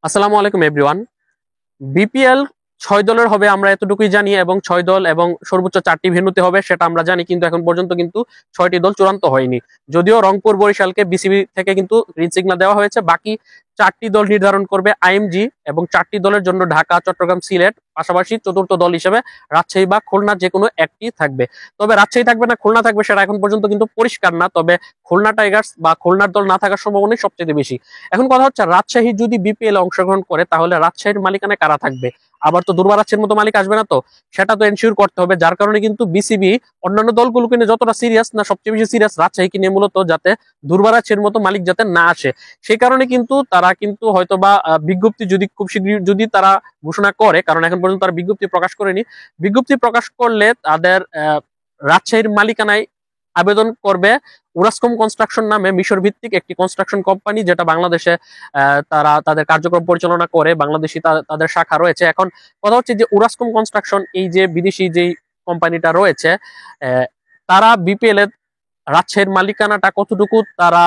আসসালামু আলাইকুম everyone. BPL 6 দলের হবে আমরা এতটুকুই জানি, এবং 6 দল এবং সর্বোচ্চ 4টি ভেন্যুতে হবে সেটা আমরা জানি, কিন্তু এখন পর্যন্ত কিন্তু 6টি দল চূড়ান্ত হয়নি। যদিও রংপুর বরিশালকে বিসিবি থেকে কিন্তু গ্রিন সিগন্যাল দেওয়া হয়েছে, বাকি 4টি দল নির্ধারণ করবে আইএমজি, এবং 4টি দলের জন্য ঢাকা, চট্টগ্রাম, সিলেট, পাশাপাশি চতুর্থ দল হিসেবে রাজশাহী বা খুলনা যে কোনো একটি থাকবে। তবে রাজশাহী থাকবে না খুলনা থাকবে সেটা এখন পর্যন্ত কিন্তু পরিষ্কার না, তবে খুলনা টাইগার্স বা খুলনার দল না থাকার সম্ভাবনাই সবচেয়ে বেশি। এখন কথা হচ্ছে, রাজশাহী যদি বিপিএল অংশগ্রহণ করে তাহলে রাজশাহীর মালিকানায় কারা থাকবে? আবার তো দুর্বারাচ্ছের মতো মালিক আসবে না, তো সেটা তো এনশিওর করতে হবে। যার কারণে কিন্তু বিসিবি অন্যান্য দলগুলোকে নিয়ে যতটা সিরিয়াস না, সবচেয়ে বেশি সিরিয়াস রাজশাহীকে নিয়ে, মূলত যাতে দুর্বারাচ্ছের মতো মালিক যাতে না আসে। সেই কারণে কিন্তু তারা কিন্তু হয়তোবা বিজ্ঞপ্তি যদি খুব শীঘ্রই যদি তারা ঘোষণা করে, কারণ এখন পর্যন্ত তারা বিজ্ঞপ্তি প্রকাশ করেনি, বিজ্ঞপ্তি প্রকাশ করলে তাদের রাজশাহীর মালিকানায় আবেদন করবে উরাসকম কনস্ট্রাকশন নামে মিশর ভিত্তিক একটি কনস্ট্রাকশন কোম্পানি, যেটা বাংলাদেশে তারা তাদের কার্যক্রম পরিচালনা করে, বাংলাদেশি তাদের শাখা রয়েছে। এখন কথা হচ্ছে যে উরাসকম কনস্ট্রাকশন, এই যে বিদেশি যেই কোম্পানিটা রয়েছে, তারা বিপিএল এর রাজশাহীর মালিকানাটা কতটুকু তারা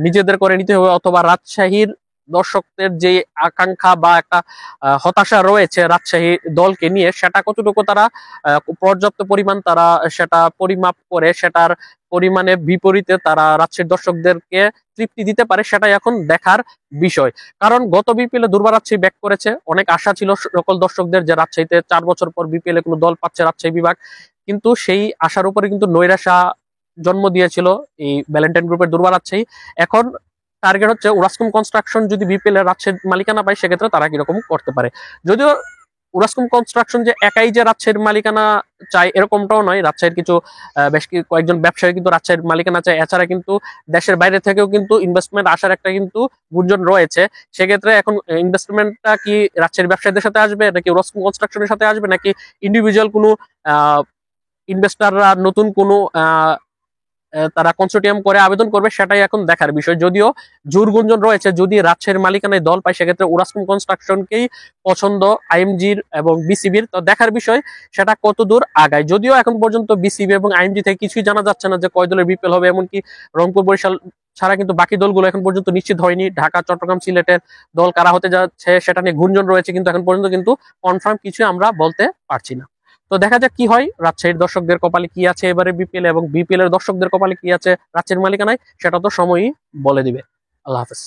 নিজেদের করে নিতে হবে, অথবা রাজশাহীর দর্শকদের যে আকাঙ্ক্ষা বা একটা হতাশা রয়েছে রাজশাহী দলকে নিয়ে, সেটা কতটুকু তারা পর্যাপ্ত পরিমাণ তারা সেটা পরিমাপ করে সেটার পরিমাণে বিপরীতে তারা রাজশাহীর দর্শকদেরকে তৃপ্তি দিতে পারে, সেটাই এখন দেখার বিষয়। কারণ গত বিপিএল এ দুর্বার রাজশাহী ব্যাক করেছে, অনেক আশা ছিল সকল দর্শকদের যে রাজশাহীতে 4 বছর পর বিপিএল এ কোনো দল পাচ্ছে রাজশাহী বিভাগ, কিন্তু সেই আশার উপরে কিন্তু নৈরাশা জন্ম দিয়েছিল এই ভ্যালেন্টাইন গ্রুপের দুর্বার রাজশাহী। এখন টার্গেট হচ্ছে উরাসকম কনস্ট্রাকশন যদি বিপিএল এর রাজশাহীর মালিকানা পায়, সেক্ষেত্রে তারা কিরকম করতে পারে। যদিও উরাসকম কনস্ট্রাকশন যে একাই যে রাজশাহীর মালিকানা চায় এরকমটাও নয়, রাজশাহীর কিছু বেশ কয়েকজন ব্যবসায়ী কিন্তু রাজশাহীর মালিকানা চায়। এছাড়া কিন্তু দেশের বাইরে থেকেও কিন্তু ইনভেস্টমেন্ট আসার একটা কিন্তু গুঞ্জন রয়েছে। সেক্ষেত্রে এখন ইনভেস্টমেন্টটা কি রাজশাহীর ব্যবসায়ীদের সাথে আসবে, নাকি উরাসকম কনস্ট্রাকশনের সাথে আসবে, নাকি ইন্ডিভিজুয়াল কোনো ইনভেস্টাররা নতুন কোনো তারা কনসোর্টিয়াম করে আবেদন করবে, সেটাই এখন দেখার বিষয়। যদিও জোর গুঞ্জন রয়েছে, যদি রাজশাহীর মালিকানায় দল পায় সেক্ষেত্রে উরাসকম কনস্ট্রাকশনকেই পছন্দ আইএমজির এবং বিসিবির। তো দেখার বিষয় সেটা কত দূর আগায়। যদিও এখন পর্যন্ত বিসিবি এবং আইএমজি থেকে কিছুই জানা যাচ্ছে না যে কয় দলের বিপিএল হবে, এমনকি রংপুর বরিশাল ছাড়া কিন্তু বাকি দলগুলো এখন পর্যন্ত নিশ্চিত হয়নি। ঢাকা, চট্টগ্রাম, সিলেটের দল কারা হতে যাচ্ছে সেটা নিয়ে গুঞ্জন রয়েছে, কিন্তু এখন পর্যন্ত কিন্তু কনফার্ম কিছু আমরা বলতে পারছি না। তো দেখা যাক কি হয়, রাজশাহীর দর্শকদের কপালে কি আছে এবারে বিপিএল, এবং বিপিএল এর দর্শকদের কপালে কি আছে রাজশাহীর মালিকানায়, সেটা তো সময়ই বলে দিবে। আল্লাহ হাফেজ।